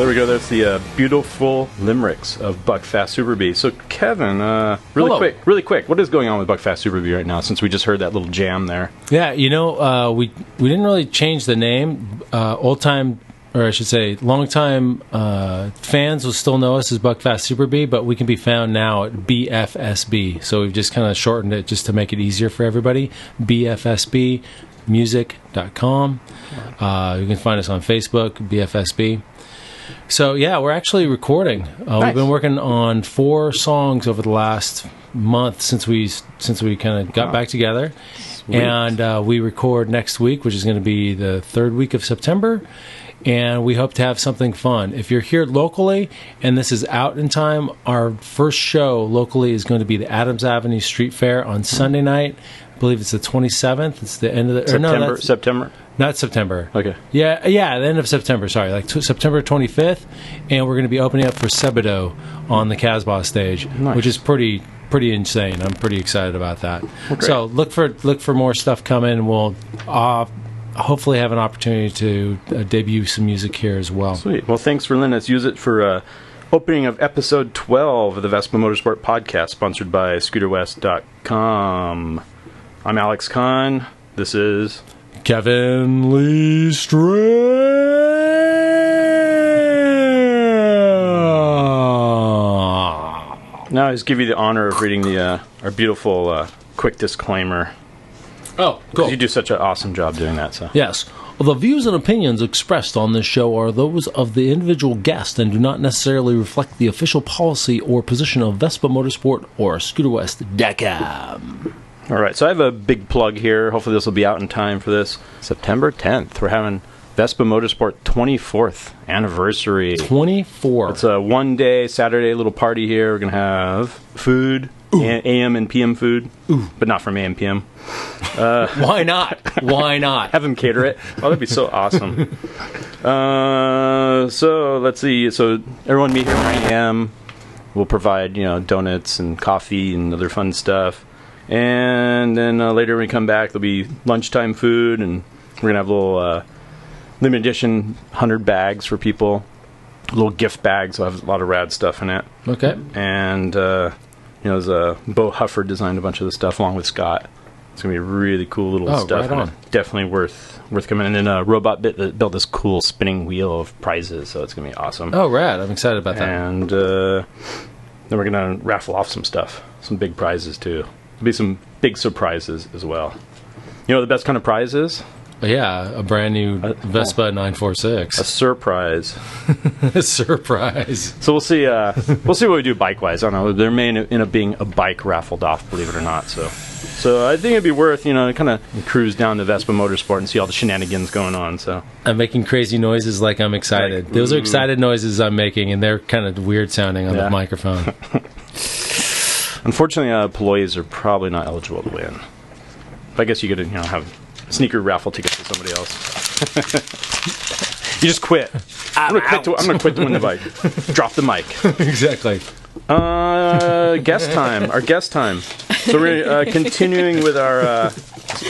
there we go. That's the beautiful limericks of Buckfast Super Bee. So, Kevin, really quick, what is going on with Buckfast Super Bee right now, since we just heard that little jam there? Yeah, we didn't really change the name. Long-time fans will still know us as Buckfast Super Bee, but we can be found now at BFSB. So we've just kind of shortened it just to make it easier for everybody. BFSBmusic.com. You can find us on Facebook, BFSB. So, yeah, we're actually recording. Nice. We've been working on 4 songs over the last month since we kind of got back together. Sweet. And we record next week, which is going to be the 3rd week of September. And we hope to have something fun. If you're here locally and this is out in time, our first show locally is going to be the Adams Avenue Street Fair on Sunday night. I believe it's the 27th. It's the end of the... September? Not September. Okay. Yeah, the end of September, sorry. September 25th. And we're going to be opening up for Sebadoh on the Casbah stage, nice. Which is pretty insane. I'm pretty excited about that. Well, so look for more stuff coming. We'll... hopefully have an opportunity to debut some music here as well. Sweet. Well, thanks for letting us use it for opening of episode 12 of the Vespa Motorsport podcast, sponsored by ScooterWest.com. I'm Alex Kahn. This is... Kevin Lee Stray. Now I just give you the honor of reading the our beautiful quick disclaimer. Oh, cool. You do such an awesome job doing that. So yes. The views and opinions expressed on this show are those of the individual guest and do not necessarily reflect the official policy or position of Vespa Motorsport or ScooterWest.com. All right, so I have a big plug here. Hopefully this will be out in time for this. September 10th, we're having Vespa Motorsport 24th anniversary. 24. It's a one-day Saturday little party here. We're going to have food, AM and PM food, but not from AM PM. Why not? Why not? Have them cater it. Oh, that'd be so awesome. So let's see. So everyone meet here at 9 a.m. We'll provide, donuts and coffee and other fun stuff. And then later when we come back, there'll be lunchtime food, and we're going to have little limited edition 100 bags for people. Little gift bags. We'll have a lot of rad stuff in it. Okay. And, there's Bo Huffer designed a bunch of the stuff along with Scott. It's going to be really cool little stuff. Right on. Definitely worth coming. And then Robot built this cool spinning wheel of prizes, so it's going to be awesome. Oh, rad. I'm excited about that. And then we're going to raffle off some stuff. Some big prizes, too. There'll be some big surprises as well. You know what the best kind of prize is? Yeah, a brand new Vespa 946. A surprise. A surprise. So we'll see. We'll see what we do bike-wise. I don't know. There may end up being a bike raffled off, believe it or not. So I think it'd be worth, kind of cruise down to Vespa Motorsport and see all the shenanigans going on. So I'm making crazy noises like I'm excited. Those are excited noises I'm making, and they're kind of weird sounding on the microphone. Unfortunately, employees are probably not eligible to win. But I guess you could, have sneaker raffle tickets to somebody else. You just quit. I'm going to quit to win the bike. Drop the mic. Exactly. Guest time. Our guest time. So we're continuing with our...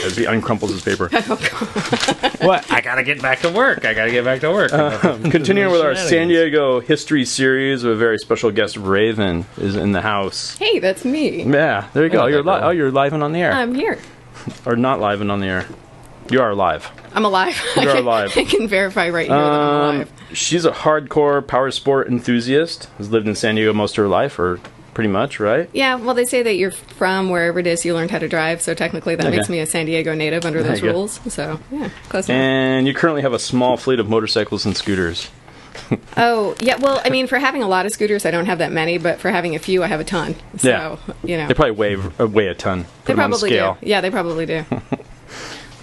as he uncrumples his paper. What? I got to get back to work. Continuing with our San Diego history series with a very special guest, Raven, is in the house. Hey, that's me. Yeah, there you go. You're live and on the air. I'm here. Or not live and on the air. You are live. I'm alive. You are alive. I can verify right here that I'm alive. She's a hardcore power sport enthusiast. Has lived in San Diego most of her life, or pretty much, right? Yeah, well, they say that you're from wherever it is you learned how to drive, so technically that makes me a San Diego native under those rules. So, yeah, close enough. And you currently have a small fleet of motorcycles and scooters. Oh, yeah, well, I mean, for having a lot of scooters, I don't have that many, but for having a few, I have a ton. So, They probably weigh a ton. They probably do. Yeah, they probably do.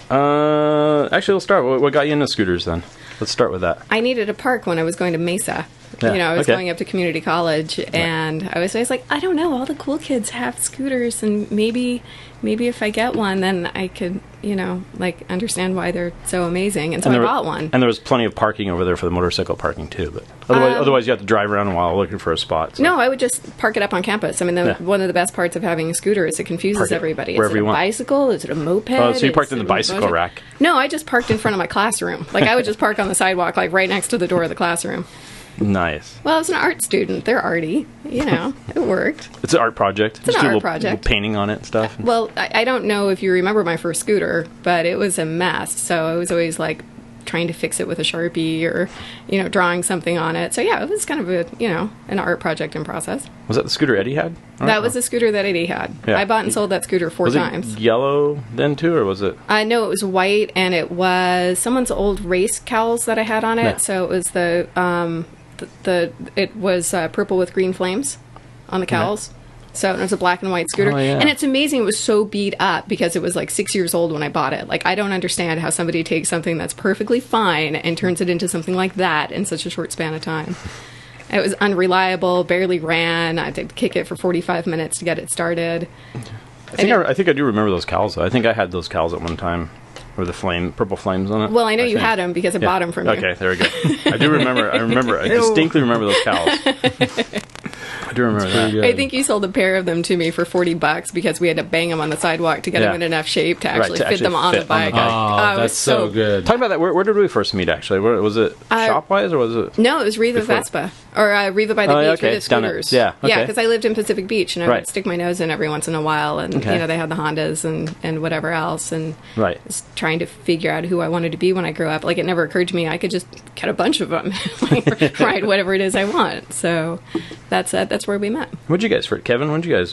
Actually, let's start. What got you into scooters then? Let's start with that. I needed a park when I was going to Mesa. I was going up to community college, and I was always like, I don't know, all the cool kids have scooters, and maybe if I get one, then I could, understand why they're so amazing. And so I bought one. And there was plenty of parking over there for the motorcycle parking too, but otherwise you have to drive around a while looking for a spot. So. No, I would just park it up on campus. I mean, one of the best parts of having a scooter is it confuses everybody. Is it a bicycle? Is it a moped? Oh, so you parked in the bicycle rack? No, I just parked in front of my classroom. I would just park on the sidewalk, right next to the door of the classroom. Nice. Well, I was an art student. They're arty. It worked. It's an art project. It's an art project. Little painting on it and stuff. Well, I don't know if you remember my first scooter, but it was a mess. So I was always like trying to fix it with a Sharpie or, drawing something on it. So yeah, it was kind of an art project in process. Was that the scooter Eddie had? That was the scooter that Eddie had. Yeah. I bought and sold that scooter 4 times. Was it yellow then too, or was it? No, it was white, and it was someone's old race cowls that I had on it. Yeah. So it was it was purple with green flames on the cowls. Yeah. So it was a black and white scooter. Oh, yeah. And it's amazing. It was so beat up because it was like 6 years old when I bought it. Like, I don't understand how somebody takes something that's perfectly fine and turns it into something like that in such a short span of time. It was unreliable, barely ran. I had to kick it for 45 minutes to get it started. I think I do remember those cowls, though. I think I had those cowls at one time. With the purple flames on it. Well, I know you had them because I bought them from you. Okay, there we go. I do remember. I distinctly remember those cows. I do remember that. I think you sold a pair of them to me for $40 because we had to bang them on the sidewalk to get them in enough shape to actually fit them on the bike. Oh, that's so good. Talk about that. Where did we first meet, actually? Was it shop-wise, or was it? No, it was Riva Vespa. Or Riva by the Beach, Riva scooters. Yeah, okay. Yeah, because I lived in Pacific Beach, and I would stick my nose in every once in a while, and they had the Hondas and whatever else, and just trying to figure out who I wanted to be when I grew up. Like, it never occurred to me I could just get a bunch of them, ride whatever it is I want. So that's where we met. When'd you guys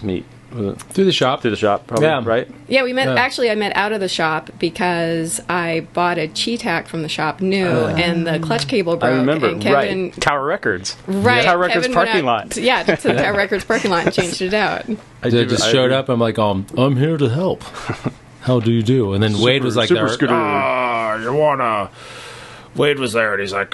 meet? Through the shop. Probably, right? Yeah, we met. Actually, I met out of the shop because I bought a Cheetac from the shop new, and the clutch cable broke. I remember, and Kevin, Tower Records. Right. Tower Records parking lot. To the Tower Records parking lot and changed it out. I just showed up. I'm like, I'm here to help. How do you do? And then Wade was like, super scooter. You wanna... Wade was there, and he's like,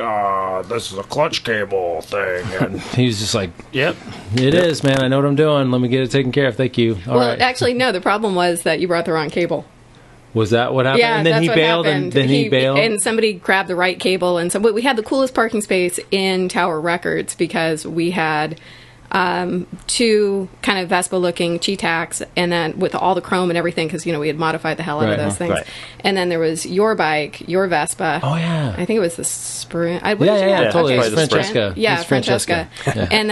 this is a clutch cable thing. And he was just like, yep, it is, man. I know what I'm doing. Let me get it taken care of. Thank you. All right. Actually, no. The problem was that you brought the wrong cable. Was that what happened? Yeah, and then that's he what bailed, happened. and then he bailed? And somebody grabbed the right cable. And so we had the coolest parking space in Tower Records because we had... 2 kind of Vespa-looking Cheetacs, and then with all the chrome and everything, because we had modified the hell out of those things. Right. And then there was your bike, your Vespa. Oh yeah, I think it was the Sprint. Totally. Okay. Francesca. Yeah, Francesca. Yeah. And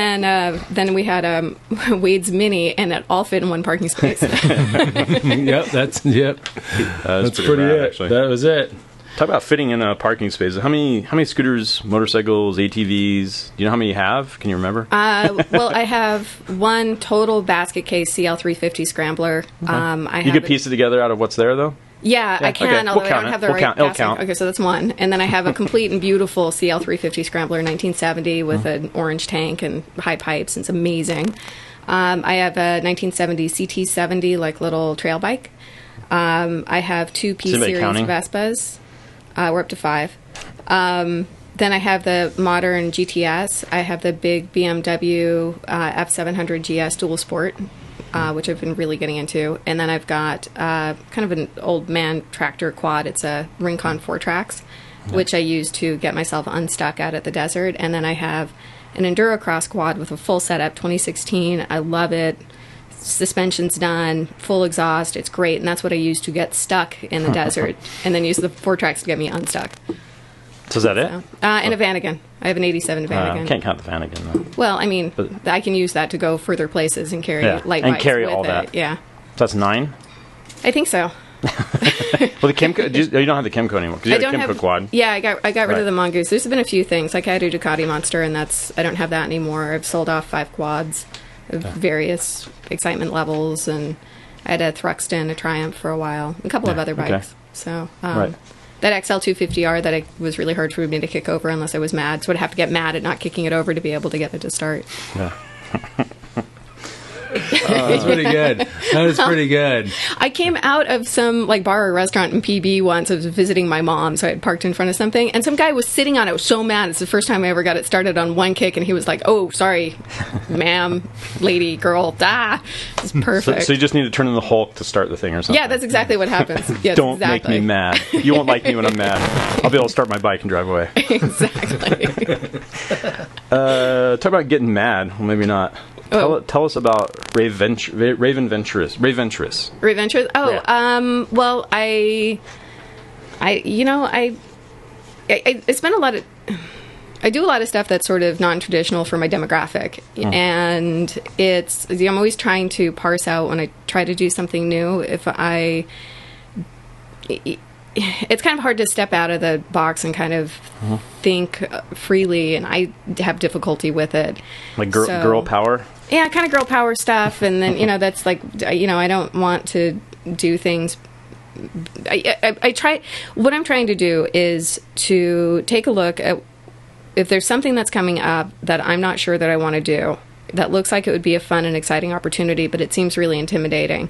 then we had Wade's Mini, and it all fit in one parking space. That's pretty it. Actually. That was it. Talk about fitting in parking spaces. How many scooters, motorcycles, ATVs? Do you know how many you have? Can you remember? Well, I have one total basket case CL350 Scrambler. Okay. You could piece it together out of what's there, though? Yeah, I can, although I don't have the right casting. Okay, so that's one. And then I have a complete and beautiful CL350 Scrambler 1970 with an orange tank and high pipes. It's amazing. I have a 1970 CT70, like little trail bike. I have 2 P-Series Vespas. We're up to 5. Then I have the modern GTS. I have the big BMW F700 GS Dual Sport, which I've been really getting into. And then I've got kind of an old man tractor quad. It's a Rincon 4-tracks, which I use to get myself unstuck out at the desert. And then I have an Endurocross quad with a full setup, 2016. I love it. Suspension's done, full exhaust, it's great, and that's what I use to get stuck in the desert, and then use the 4-tracks to get me unstuck. So is that it? And a Vanagon. I have an 87 Vanagon. Can't count the Vanagon, though. Well, I mean, I can use that to go further places and carry light bikes and carry with all it. that. Yeah. So that's 9? I think so. Well, the Kimco, you don't have the Kimco anymore, because you had a Kimco quad. Yeah, I got rid of the Mongoose. There's been a few things. Like I had a Ducati Monster, and I don't have that anymore. I've sold off 5 quads of various excitement levels, and I had a Thruxton, a Triumph for a while, a couple of other bikes. Okay. So that XL250R that was really hard for me to kick over unless I was mad. So I'd have to get mad at not kicking it over to be able to get it to start. Yeah. That's pretty good. That was pretty good. I came out of some bar or restaurant in PB once. I was visiting my mom, so I had parked in front of something, and some guy was sitting on it. I was so mad. It's the first time I ever got it started on one kick, and he was like, "Oh, sorry, ma'am, lady, girl, It's perfect." So you just need to turn in the Hulk to start the thing or something. Yeah, that's exactly what happens. Yes, Don't make me mad. You won't like me when I'm mad. I'll be able to start my bike and drive away. Exactly. Talk about getting mad. Well, maybe not. Tell us about Raventurous. Raventurous. Oh, yeah. Well, I spent a lot of. I do a lot of stuff that's sort of non-traditional for my demographic, and I'm always trying to parse out when I try to do something new. It's kind of hard to step out of the box and kind of think freely, and I have difficulty with it. Like girl power? Yeah, kind of girl power stuff, and then, that's like, I don't want to do things. What I'm trying to do is to take a look at if there's something that's coming up that I'm not sure that I want to do, that looks like it would be a fun and exciting opportunity, but it seems really intimidating.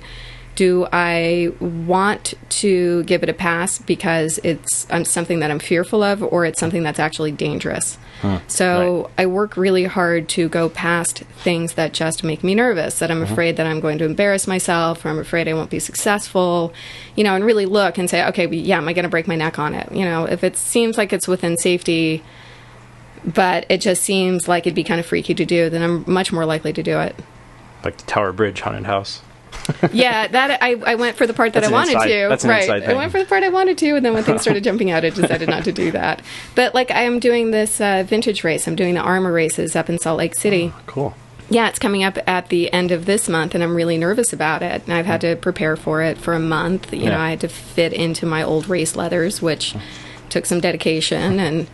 Do I want to give it a pass because it's something that I'm fearful of, or it's something that's actually dangerous? So I work really hard to go past things that just make me nervous, that I'm afraid that I'm going to embarrass myself, or I'm afraid I won't be successful, and really look and say, okay, am I going to break my neck on it? If it seems like it's within safety, but it just seems like it'd be kind of freaky to do, then I'm much more likely to do it. Like the Tower Bridge haunted house. Yeah, that I went for the part that I wanted to. That's an inside thing. I went for the part I wanted to, and then when things started jumping out, I decided not to do that. But like, I am doing this vintage race. I'm doing the armor races up in Salt Lake City. Oh, cool. Yeah, it's coming up at the end of this month, and I'm really nervous about it. And I've had to prepare for it for a month. I had to fit into my old race leathers, which took some dedication, and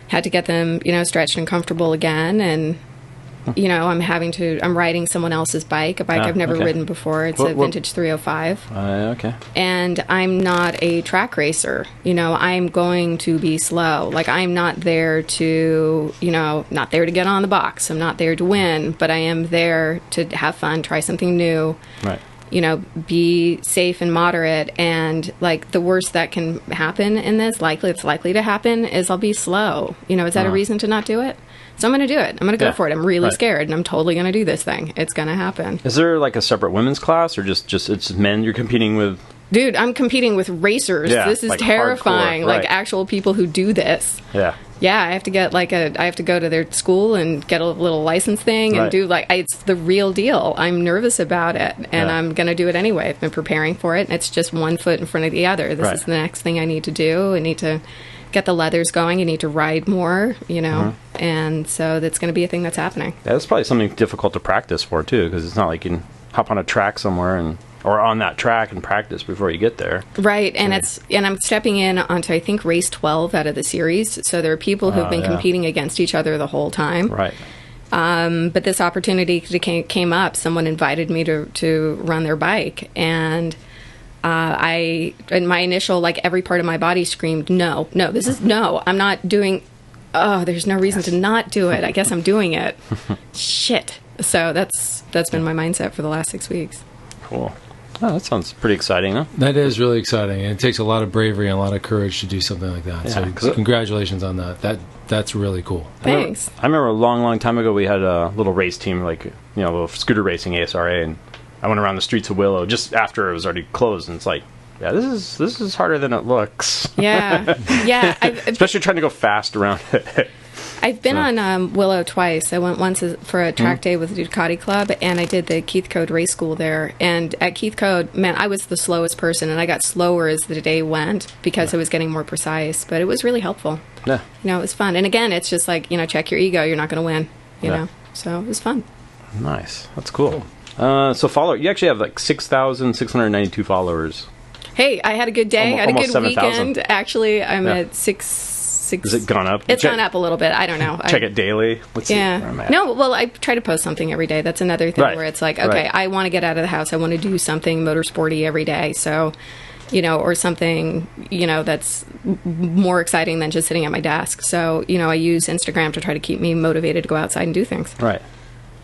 had to get them, stretched and comfortable again. And I'm riding someone else's bike, a bike I've never ridden before. It's a vintage 305. Okay. And I'm not a track racer. I'm going to be slow. Like, I'm not there to, not there to get on the box. I'm not there to win, but I am there to have fun, try something new. Right. Be safe and moderate. And like, the worst that can happen in this, it's likely to happen, is I'll be slow. Is that a reason to not do it? So I'm going to do it. I'm going to go for it. I'm really scared, and I'm totally going to do this thing. It's going to happen. Is there like a separate women's class, or just it's men you're competing with? Dude, I'm competing with racers. Yeah, this is like terrifying. Hardcore, like actual people who do this. Yeah. Yeah, I have to get I have to go to their school and get a little license thing and do it's the real deal. I'm nervous about it, and I'm going to do it anyway. I've been preparing for it, and it's just one foot in front of the other. This is the next thing I need to do. I need to get the leathers going. You need to ride more, and so that's going to be a thing that's happening. Yeah, that's probably something difficult to practice for too, because it's not like you can hop on a track somewhere or on that track and practice before you get there. Right, and I'm stepping in onto, I think, race 12 out of the series. So there are people who've been competing against each other the whole time. Right. But this opportunity came up. Someone invited me to run their bike, and in my initial, every part of my body screamed, no, I'm not doing, there's no reason to not do it. I guess I'm doing it. Shit. So that's been my mindset for the last 6 weeks. Cool. Oh, that sounds pretty exciting, huh? That is really exciting, and it takes a lot of bravery and a lot of courage to do something like that. Yeah, so congratulations on that. That's really cool. Thanks. I remember a long time ago we had a little race team, a little scooter racing, ASRA, and I went around the streets of Willow just after it was already closed, and it's like, yeah, this is harder than it looks. Yeah. Especially trying to go fast around it. I've been on Willow twice. I went once for a track day with the Ducati Club, and I did the Keith Code race school there. And at Keith Code, man, I was the slowest person, and I got slower as the day went because I was getting more precise. But it was really helpful. Yeah. It was fun. And again, it's just check your ego. You're not going to win, you know. So it was fun. Nice. That's cool. So you actually have 6,692 followers. Hey, I had a good day. I had a good 7, weekend. Actually, I'm at 6. Has it gone up? It's gone up a little bit. I don't know. Check it daily. No, well, I try to post something every day. That's another thing where it's like, okay, I want to get out of the house. I want to do something motorsporty every day. So, or something, that's more exciting than just sitting at my desk. So, I use Instagram to try to keep me motivated to go outside and do things. Right.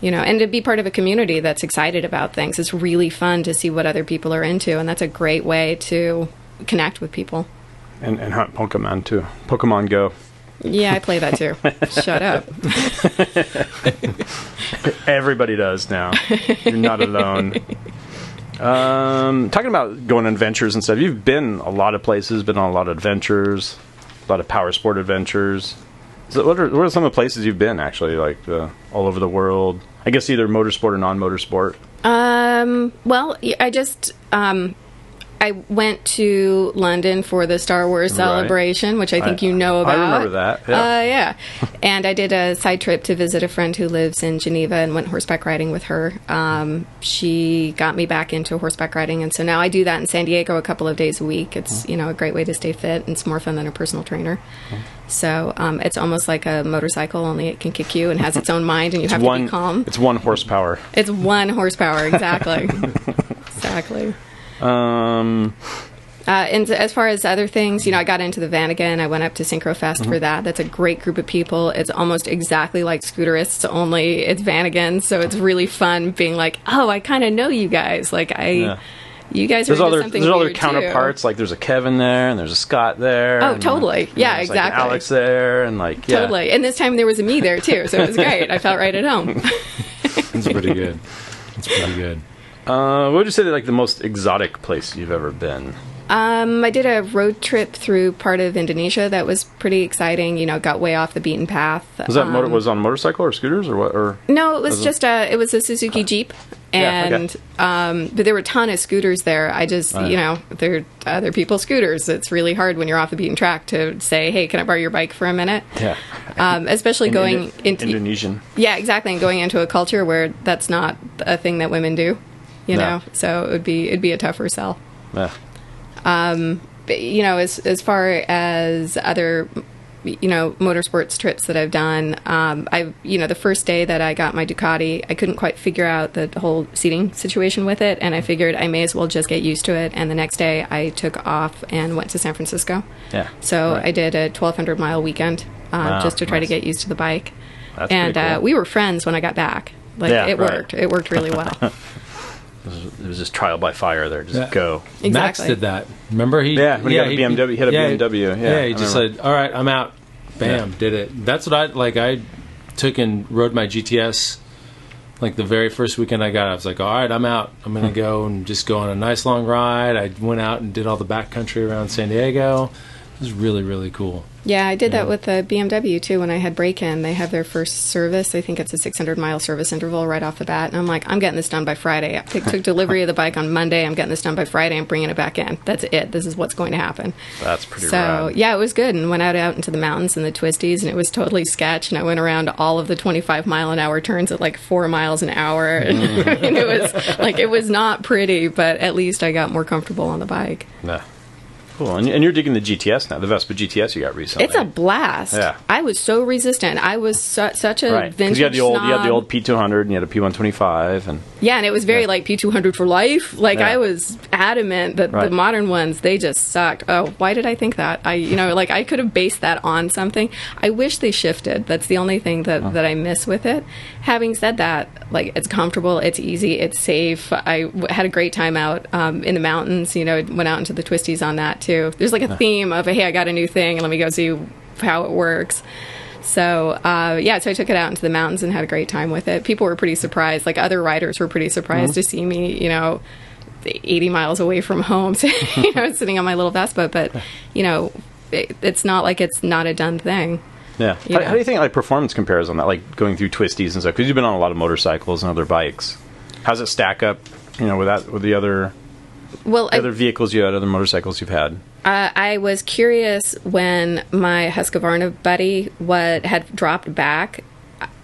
And to be part of a community that's excited about things. It's really fun to see what other people are into, and that's a great way to connect with people. And hunt Pokemon, too. Pokemon Go. Yeah, I play that, too. Shut up. Everybody does now. You're not alone. Talking about going on adventures and stuff, you've been a lot of places, been on a lot of adventures, a lot of power sport adventures. So what are some of the places you've been, actually, all over the world? I guess either motorsport or non-motorsport. Well, I I went to London for the Star Wars celebration, which I think you know about. I remember that. Yeah. And I did a side trip to visit a friend who lives in Geneva and went horseback riding with her. She got me back into horseback riding, and so now I do that in San Diego a couple of days a week. It's a great way to stay fit, and it's more fun than a personal trainer. So it's almost like a motorcycle, only it can kick you and has its own mind, and you have to be calm. It's 1 horsepower. It's 1 horsepower, exactly. Exactly. And as far as other things, I got into the Vanagon. I went up to Synchrofest for that. That's a great group of people. It's almost exactly like Scooterists, only it's Vanagon. So it's really fun being like, oh, I kind of know you guys. Like, you guys are into something weird, other counterparts. Too. Like, there's a Kevin there, and there's a Scott there. Oh, totally. Yeah, exactly. Like Alex there, and Totally. And this time there was a me there, too. So it was great. I felt right at home. It's pretty good. It's pretty good. What would you say the most exotic place you've ever been? I did a road trip through part of Indonesia that was pretty exciting. Got way off the beaten path. Was that was it on a motorcycle or scooters or what? Or no, it was just a Suzuki Jeep, and but there were a ton of scooters there. I just they're other people's scooters. It's really hard when you're off the beaten track to say, hey, can I borrow your bike for a minute? Yeah. Especially going into Indonesian. Yeah, exactly, and going into a culture where that's not a thing that women do. So it'd be a tougher sell. Yeah. But, as far as other, motorsports trips that I've done, the first day that I got my Ducati, I couldn't quite figure out the whole seating situation with it, and I figured I may as well just get used to it. And the next day, I took off and went to San Francisco. Yeah. So I did a 1,200-mile weekend just to try to get used to the bike. That's and pretty cool. We were friends when I got back. It worked. It worked really well. It was just trial by fire there. Just go. Exactly. Max did that. Remember he? Yeah, when he got a BMW, he had a BMW. Yeah, he just said, "All right, I'm out." Bam, did it. That's what I took and rode my GTS. Like the very first weekend I got, I was like, "All right, I'm out. I'm gonna go and just go on a nice long ride." I went out and did all the backcountry around San Diego. It was really, really cool. Yeah, I did that with the BMW, too, when I had break-in. They have their first service. I think it's a 600-mile service interval right off the bat. And I'm like, I'm getting this done by Friday. I took delivery of the bike on Monday. I'm getting this done by Friday. I'm bringing it back in. That's it. This is what's going to happen. That's pretty rad. So, yeah, it was good. And went out into the mountains and the twisties, and it was totally sketch. And I went around all of the 25-mile-an-hour turns at like 4 miles an hour. And it was not pretty, but at least I got more comfortable on the bike. Yeah. Cool. And you're digging the GTS now, the Vespa GTS you got recently. It's a blast. Yeah. I was so resistant. I was such a vintage you had the old P200 and you had a P125 and it was very like P200 for life. I was adamant that the modern ones, they just sucked. Oh, why did I think that? I could have based that on something. I wish they shifted. That's the only thing that I miss with it. Having said that, it's comfortable, it's easy, it's safe. I had a great time out in the mountains. Went out into the twisties on that too. There's a theme of, hey, I got a new thing, and let me go see how it works. So, so I took it out into the mountains and had a great time with it. People were pretty surprised. Other riders were pretty surprised to see me, 80 miles away from home, sitting on my little Vespa. But, it's not like it's not a done thing. Yeah. How do you think performance compares on that, going through twisties and stuff? Because you've been on a lot of motorcycles and other bikes. How's it stack up, with the other... Well, other vehicles you had, other motorcycles you've had? I was curious when my Husqvarna buddy had dropped back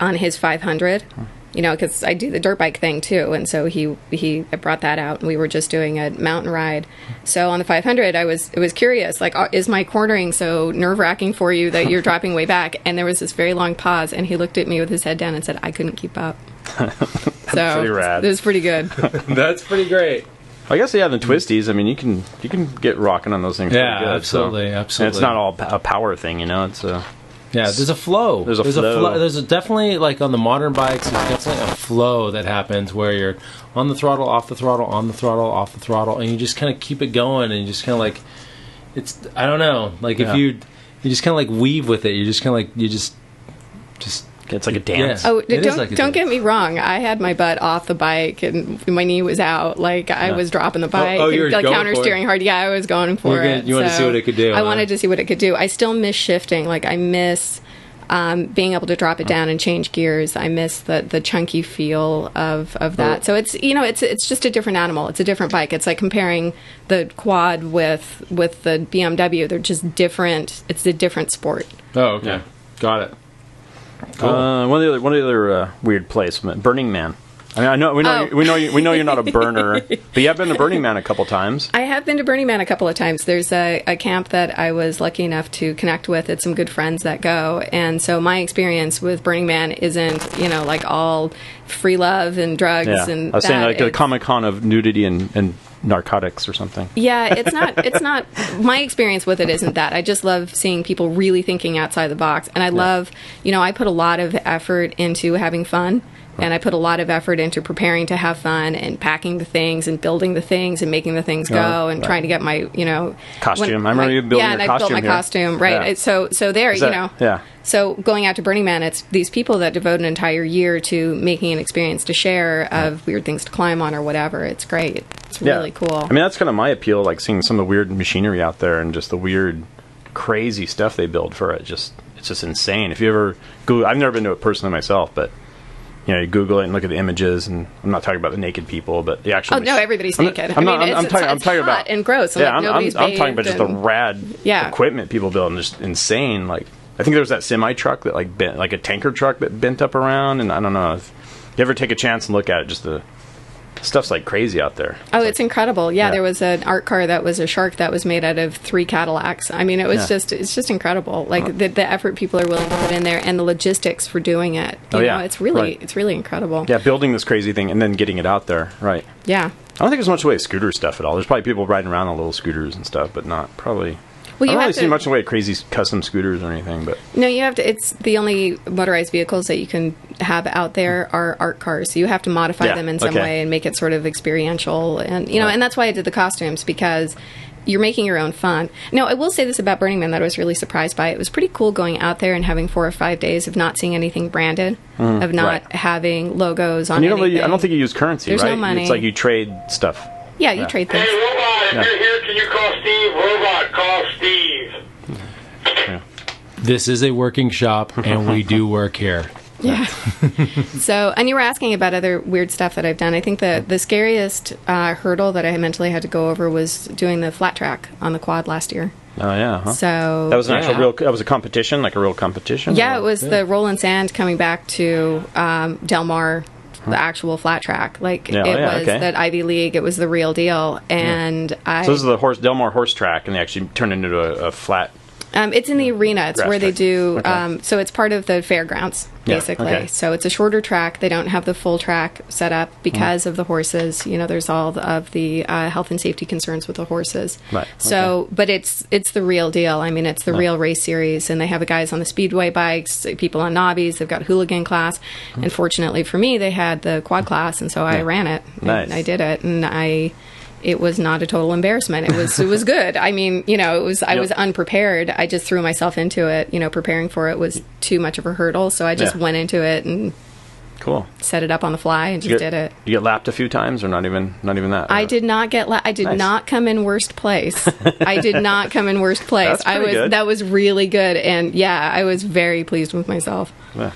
on his 500, because I do the dirt bike thing too, and so he brought that out, and we were just doing a mountain ride. So on the 500, it was curious, is my cornering so nerve-wracking for you that you're dropping way back? And there was this very long pause, and he looked at me with his head down and said, I couldn't keep up. That's pretty rad. It was pretty good. That's pretty great. I guess the twisties. I mean, you can get rocking on those things. Yeah, pretty good, absolutely. And it's not all a power thing, It's there's a flow. There's a flow. There's definitely on the modern bikes. There's definitely a flow that happens where you're on the throttle, off the throttle, on the throttle, off the throttle, and you just kind of keep it going, and you just kind of it's. I don't know. If you just kind of weave with it. You just kind of you just. It's like a dance. Yeah. Oh, don't get me wrong. I had my butt off the bike and my knee was out. I was dropping the bike. You were counter steering hard. Yeah, I was going for it. You wanted to see what it could do. I wanted to see what it could do. I still miss shifting. I miss being able to drop it down and change gears. I miss the chunky feel of that. So it's it's just a different animal. It's a different bike. It's like comparing the quad with the BMW. They're just different. It's a different sport. Oh, okay. Got it. Cool. One of the other weird place, Burning Man. I mean, we know you're not a burner, but you have been to Burning Man a couple times. I have been to Burning Man a couple of times. There's a camp that I was lucky enough to connect with. It's some good friends that go, and so my experience with Burning Man isn't like all free love and drugs and. I was saying like a Comic-Con of nudity and narcotics or something. Yeah, it's not my experience with it isn't that. I just love seeing people really thinking outside the box, and I love I put a lot of effort into having fun. And I put a lot of effort into preparing to have fun and packing the things and building the things and making the things go and trying to get my, costume. I remember you building your costume. Yeah, and I built my costume, right. Yeah. So there, So going out to Burning Man, it's these people that devote an entire year to making an experience to share of weird things to climb on or whatever. It's great. It's really cool. I mean, that's kind of my appeal, like seeing some of the weird machinery out there and just the weird, crazy stuff they build for it. It's just insane. If you ever Google, I've never been to it personally myself, but you Google it and look at the images, and I'm not talking about the naked people, but the actual. Oh no, everybody's naked. I'm talking about and gross. And I'm talking about just the rad equipment people build, and just insane. Like I think there was that semi truck that bent, like a tanker truck that bent up around, and I don't know if you ever take a chance and look at it, just the stuff's like crazy out there. It's incredible. Yeah, there was an art car that was a shark that was made out of 3 Cadillacs. I mean, it's just incredible. Like the effort people are willing to put in there and the logistics for doing it. It's really incredible. Yeah, building this crazy thing and then getting it out there. Right. Yeah. I don't think there's much in the way of scooter stuff at all. There's probably people riding around on little scooters and stuff, but not probably. Well, I don't really see much in the way of crazy custom scooters or anything, but no, you have to. It's the only motorized vehicles that you can have out there are art cars. So you have to modify them in some way and make it sort of experiential, and and that's why I did the costumes, because you're making your own fun. Now, I will say this about Burning Man that I was really surprised by. It was pretty cool going out there and having 4 or 5 days of not seeing anything branded, of not having logos on anything. I don't think you use currency. There's right? no money. It's like you trade stuff. Yeah, you trade things. Hey, Robot, if you're here, can you call Steve? Robot, call Steve. Yeah. This is a working shop, and we do work here. Yeah. So, and you were asking about other weird stuff that I've done. I think the scariest hurdle that I mentally had to go over was doing the flat track on the quad last year. Oh, yeah. Huh? So that was an actual that was a competition, like a real competition? Yeah, it was the Roll and Sand coming back to Del Mar, the actual flat track. Like, it was that Ivy League. It was the real deal. And so this is the Del Mar horse track, and they actually turned into a flat. It's in the arena. It's where they do. So it's part of the fairgrounds, basically. Yeah, okay. So it's a shorter track. They don't have the full track set up because of the horses. There's all of the health and safety concerns with the horses. Right. So, but it's the real deal. I mean, it's the real race series, and they have guys on the speedway bikes, people on knobbies. They've got hooligan class, and fortunately for me, they had the quad class, and so I ran it. Nice. And I did it, and it was not a total embarrassment. It was good. I mean, I was unprepared. I just threw myself into it. Preparing for it was too much of a hurdle, so I just went into it and set it up on the fly and just did it. You get lapped a few times, or not even that? I did not get I did not come in worst place. I did not come in worst place. That's pretty good. That was really good, and I was very pleased with myself. Yeah.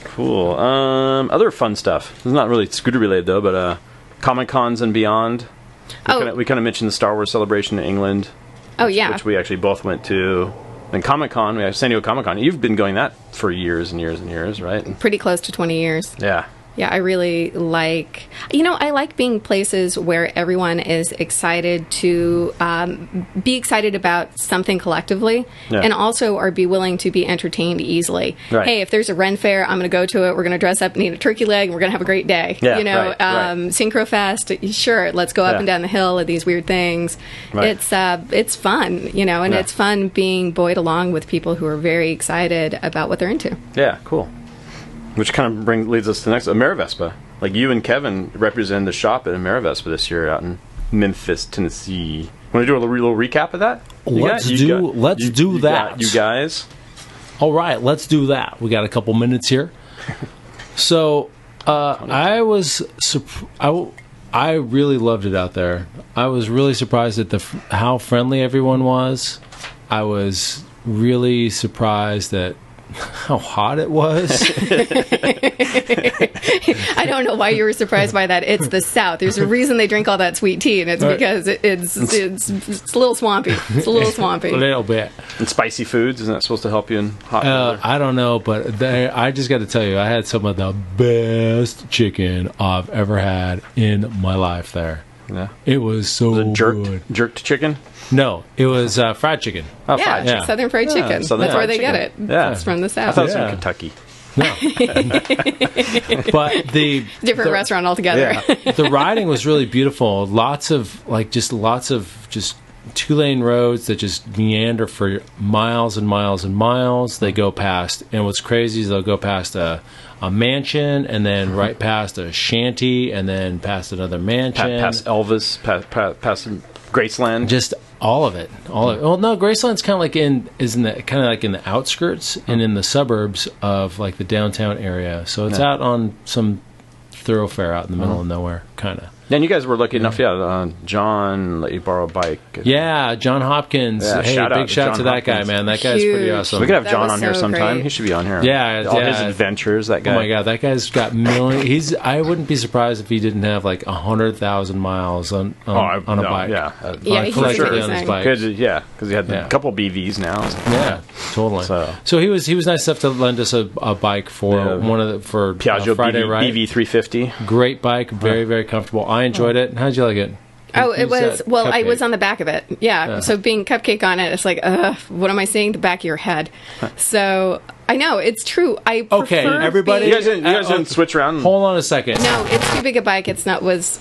Cool. Other fun stuff. It's not really scooter related though, but Comic-Cons and beyond. We kind of mentioned the Star Wars celebration in England. Which we actually both went to. And Comic-Con, we have San Diego Comic-Con. You've been going that for years and years and years, right? Pretty close to 20 years. Yeah. Yeah, I really like, I like being places where everyone is excited to be excited about something collectively and also be willing to be entertained easily. Right. Hey, if there's a Ren Fair, I'm going to go to it. We're going to dress up and eat a turkey leg, and we're going to have a great day. Yeah, Synchrofest, sure, let's go up and down the hill at these weird things. Right. It's fun, and it's fun being buoyed along with people who are very excited about what they're into. Yeah, cool. Which kind of leads us to the next, Amerivespa. Like you and Kevin represented the shop at Amerivespa this year out in Memphis, Tennessee. Want to do a little recap of that? Let's do that. You guys. All right, let's do that. We got a couple minutes here. So I really loved it out there. I was really surprised at how friendly everyone was. I was really surprised that how hot it was. I don't know why you were surprised by that. It's the South. There's a reason they drink all that sweet tea, and it's because it's a little swampy. It's a little swampy. A little bit. And spicy foods, isn't that supposed to help you in hot weather? I don't know, but I just got to tell you, I had some of the best chicken I've ever had in my life there. Yeah. It was so good. Jerked chicken? No, it was fried chicken. Oh, fried chicken. Southern fried chicken. Southern That's fried where they chicken. get it. Yeah. It's from the I South. thought it was in Kentucky. No. But Different restaurant altogether. Yeah. the riding was really beautiful. Lots of two-lane roads that just meander for miles and miles and miles. They go past, and what's crazy is they'll go past a mansion, and then right past a shanty, and then past another mansion. Past Elvis, past Graceland. Just all of it. Well, no, Graceland's kind of like in the outskirts and in the suburbs of like the downtown area. So it's out on some thoroughfare out in the middle of nowhere, kind of. And you guys were lucky enough, John let you borrow a bike. Yeah, John Hopkins. Yeah, hey, big shout out to that guy, man. That guy's pretty awesome. We could have That John was on here so sometime. great. He should be on here. Yeah, all his adventures. That guy. Oh my god, that guy's got millions. I wouldn't be surprised if he didn't have like 100,000 miles on a bike. Yeah, He's collectively on his bike. because he had a couple BVs now. Yeah, totally. So he was nice enough to lend us a bike for Piaggio Friday ride. BV 350. Great bike, very very comfortable. I enjoyed it. How'd you like it? Oh, it was, well, I Cupcake. was on the back of it. Yeah. So being cupcake on it, it's like, what am I saying? The back of your head. So I know, it's true. I prefer everybody. You guys didn't switch around? Hold on a second. No, it's too big a bike. It's not, This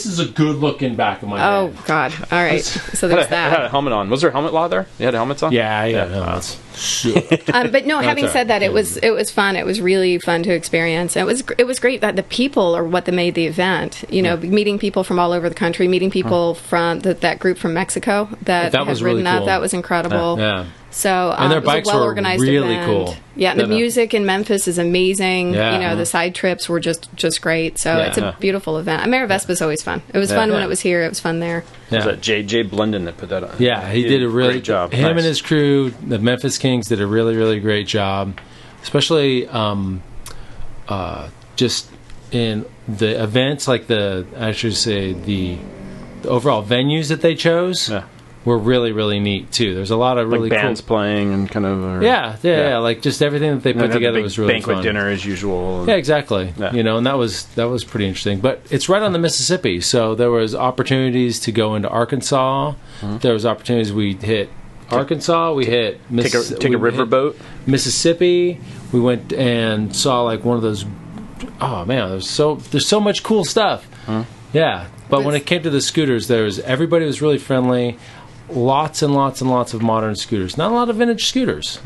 is a good looking back of my oh, head. God. All right. So there's It had a that. helmet on. Was there a helmet law there? You had helmets on? Yeah. Helmets. But no, having said that, it was fun. It was really fun to experience. And it was great that the people are what made the event. You know, meeting people from all over the country, meeting people from that group from Mexico that had was ridden really cool. that. That was incredible. Yeah. So And their it was bikes a were well-organized really event. cool. Yeah, and the music in Memphis is amazing. Yeah. You know, the side trips were just great. So it's a beautiful event. Amerivespa is always fun. It was fun when it was here. It was fun there. Was that J.J. Blendon that put that on? Yeah, he did a really great job. Him Nice. and his crew, the Memphis Kings, did a really, really great job, especially just in the events, like the overall venues that they chose. Yeah. Were really, really neat too. There's a lot of really like bands cool playing and kind of. Yeah, like just everything that they put together big was really banquet fun. dinner as usual. Yeah, exactly. Yeah. You know, and that was pretty interesting. But it's right on the Mississippi, so there was opportunities to go into Arkansas. There was opportunities. We hit Arkansas. We hit Take a riverboat. Mississippi. We went and saw like one of those. Oh man, there's so much cool stuff. Yeah, but when it came to the scooters, everybody was really friendly. Lots and lots and lots of modern scooters. Not a lot of vintage scooters.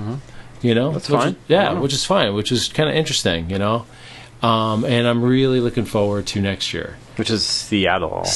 You know, That's fine. Which is fine. Which is kind of interesting. You know, and I'm really looking forward to next year. Which is Seattle.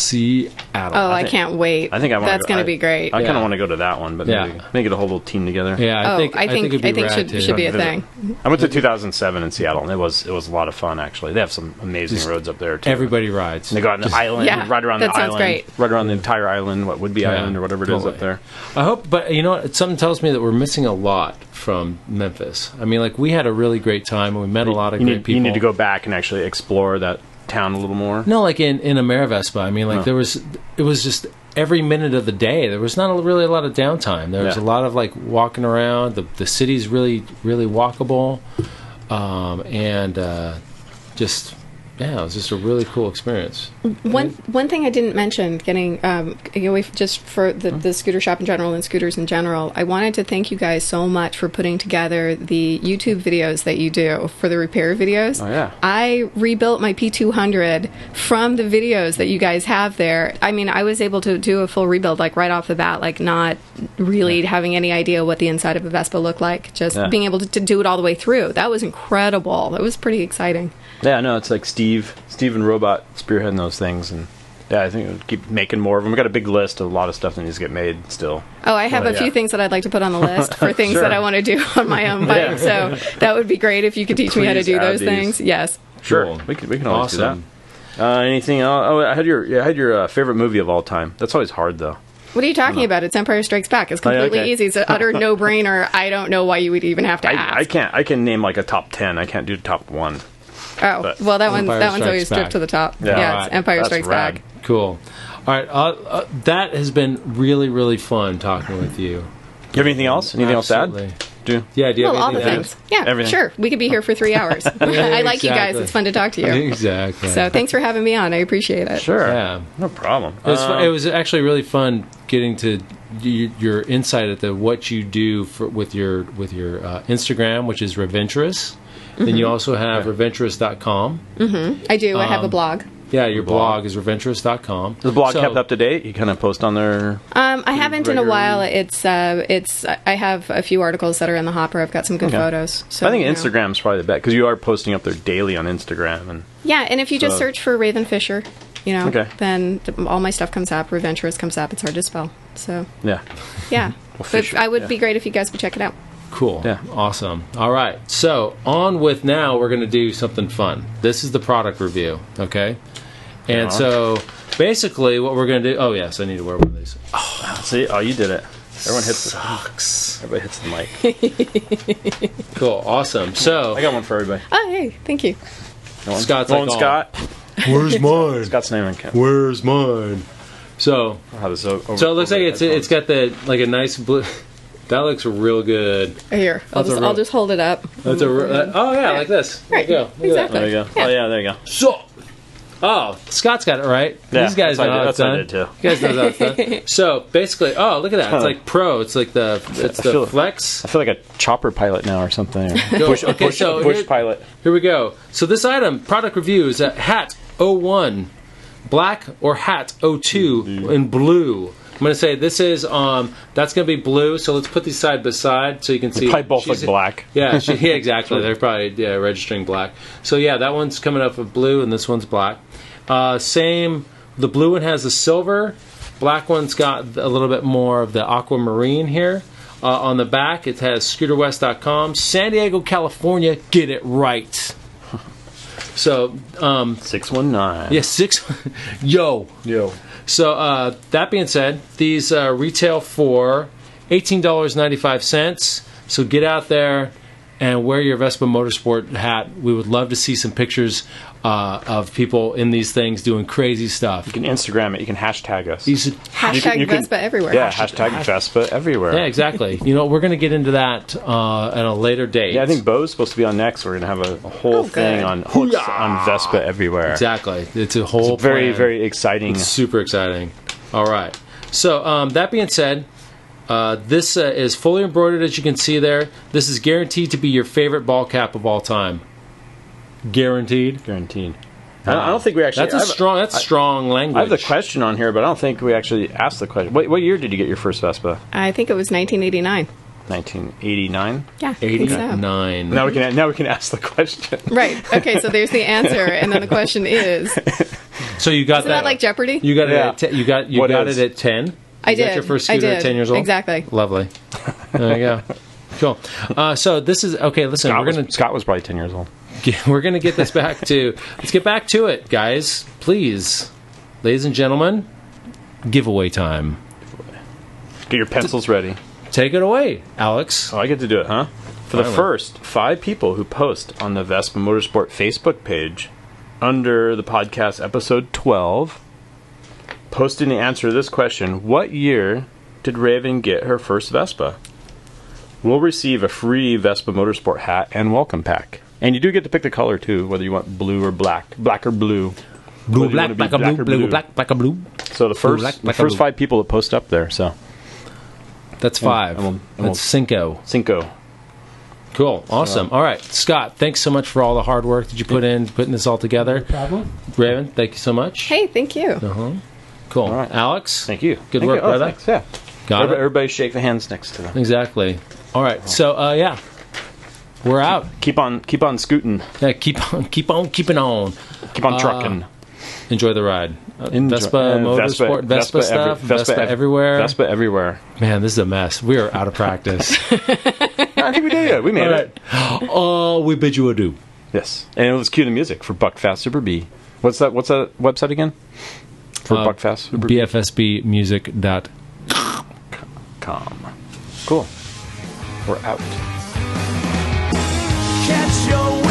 Oh, I can't wait. I think that's going to be great. I kind of want to go to that one, but maybe get a whole little team together. Yeah, I think it'd be rad should be a thing. I went to 2007 in Seattle, and it was a lot of fun. Actually, they have some amazing roads up there too. Everybody rides. And they go out on the island, right around that the sounds island, great. right around the entire island, what would be island or whatever it is up there. I hope, but you know what? Something tells me that we're missing a lot from Memphis. I mean, like we had a really great time, and we met a lot of great people. You need to go back and actually explore that town a little more. No, like in Amerivespa. I mean, like it was just every minute of the day. There was not really a lot of downtime. There was a lot of like walking around. The city's really, really walkable, and just. Yeah, it was just a really cool experience. One thing I didn't mention, getting away just for the scooter shop in general and scooters in general, I wanted to thank you guys so much for putting together the YouTube videos that you do for the repair videos. Oh, yeah. I rebuilt my P200 from the videos that you guys have there. I mean, I was able to do a full rebuild, like right off the bat, like not really having any idea what the inside of a Vespa looked like, just being able to do it all the way through. That was incredible. That was pretty exciting. Yeah, no, it's like Steve and Robot spearheading those things, and I think we'll keep making more of them. We got a big list of a lot of stuff that needs to get made still. Oh, I have a few things that I'd like to put on the list for things that I want to do on my own bike. So that would be great if you could teach me how to do those things. Yes. Sure, Cool. we can always do that. Anything else? Oh, I had your favorite movie of all time. That's always hard though. What are you talking about? It's Empire Strikes Back. It's completely easy. It's an utter no-brainer. I don't know why you would even have to ask. I can name like a top 10. I can't do top 1. Oh, But well, that one's always Strikes stripped to the top. Yeah. Yeah, Alright. it's Empire That's Strikes rad. Back. Cool. All right. That has been really, really fun talking with you. You have anything else? Anything else to Absolutely. add? Do Yeah, do you Well, have all the anything to things. Yeah, Everything. sure. We could be here for 3 hours. I like you guys. Exactly. It's fun to talk to add? you. Exactly. So thanks for having me on. I appreciate it. Sure. Yeah. No problem. It was actually really fun getting to your insight at what you do with your Instagram, which is Raventurous. Then you also have Raventurous.com. I do. I have a blog. Yeah, your blog is Raventurous.com. Is the blog kept up to date? You kind of post on there? I haven't in a while. It's I have a few articles that are in the hopper. I've got some good photos. So, I think Instagram's probably the best because you are posting up there daily on Instagram. And Yeah, and if you just search for Raven Fischer, then all my stuff comes up. Raventurous comes up. It's hard to spell. So yeah. yeah, but Fischer, I would be great if you guys would check it out. Cool. Yeah. Awesome. All right. So on with now, we're going to do something fun. This is the product review. Okay. And so basically what we're going to do. Oh, yes. I need to wear one of these. See? Oh, you did it. Everyone hits Sucks. Everybody hits the mic. Cool. Awesome. So I got one for everybody. Oh, hey, thank you. Scott's Go like, on, Scott. Where's mine? Scott's name and count. Where's mine? So so it looks like it's got the a nice blue. That looks real good. Here, I'll just hold it up. That's like this. Right. There you go. Look at Exactly. There you go. Yeah. Oh, yeah, there you go. So, Scott's got it right. Yeah, These guys know how it's that's what I done. did too. You guys know how it's done. So basically, look at that. It's like Pro. It's like the Flex. I feel like a chopper pilot now or something. Bush Bush pilot. Here we go. So this item, product review, is a hat 01, black, or hat 02 in blue. I'm going to say this is, that's going to be blue, so let's put these side by side so you can see. They probably both look black. Yeah, exactly. They're probably registering black. So yeah, that one's coming up with blue and this one's black. Same, the blue one has the silver, black one's got a little bit more of the aquamarine here. On the back, it has scooterwest.com, San Diego, California, get it right. So, 619. yeah, Yo. So, that being said, these retail for $18.95. So get out there and wear your Vespa Motorsport hat. We would love to see some pictures of people in these things doing crazy stuff. You can Instagram it. You can hashtag us. Hashtag Vespa everywhere. Yeah, hashtag Vespa everywhere. Yeah, exactly. We're going to get into that at a later date. Yeah, I think Bo's supposed to be on next. We're going to have a whole thing on hooks on Vespa everywhere. Exactly. It's a whole very, plan. very exciting. It's super exciting. All right. So that being said, this is fully embroidered, as you can see there. This is guaranteed to be your favorite ball cap of all time. Guaranteed. Guaranteed. I don't think we actually... That's strong language. I have the question on here, but I don't think we actually asked the question. What year did you get your first Vespa? I think it was 1989. 1989? Yeah, I think so. 89. Now we can ask the question. Right. Okay, so there's the answer, and then the question is... So you got Isn't that like Jeopardy? You got it Yeah. at you got it at 10? I did. Got your first scooter at 10 years old? Exactly. Lovely. There you go. Cool. So this is... Okay, listen. Scott was probably 10 years old. We're going to get this back to... Let's get back to it, guys. Please. Ladies and gentlemen, giveaway time. Get your pencils ready. Take it away, Alex. Oh, I get to do it, huh? For the first 5 people who post on the Vespa Motorsport Facebook page under the podcast episode 12, posting the answer to this question, what year did Raven get her first Vespa? Will receive a free Vespa Motorsport hat and welcome pack. And you do get to pick the color, too, whether you want blue or black. Black or blue. Blue, black, black, blue, black, black, blue. So the first 5 people that post up there, so... That's 5. That's Cinco. Cool. Awesome. All right. Scott, thanks so much for all the hard work that you put in putting this all together. No problem. Raven, thank you so much. Hey, thank you. Cool. All right. Alex? Thank you. Good work, brother. Thanks, yeah. Got it? Everybody shake the hands next to them. Exactly. All right. So, yeah. We're out. Keep on scooting. Yeah, keep on keeping on. Keep on trucking. Enjoy the ride. Vespa Motorsport, Vespa stuff, Vespa everywhere. Vespa everywhere. Man, this is a mess. We are out of practice. I think we did it. We made it. We bid you adieu. Yes. And let's cue the music for Buckfast Super B. What's that website again? For Buckfast Super B? BFSBmusic.com. vespa.com. Cool. We're out. Catch your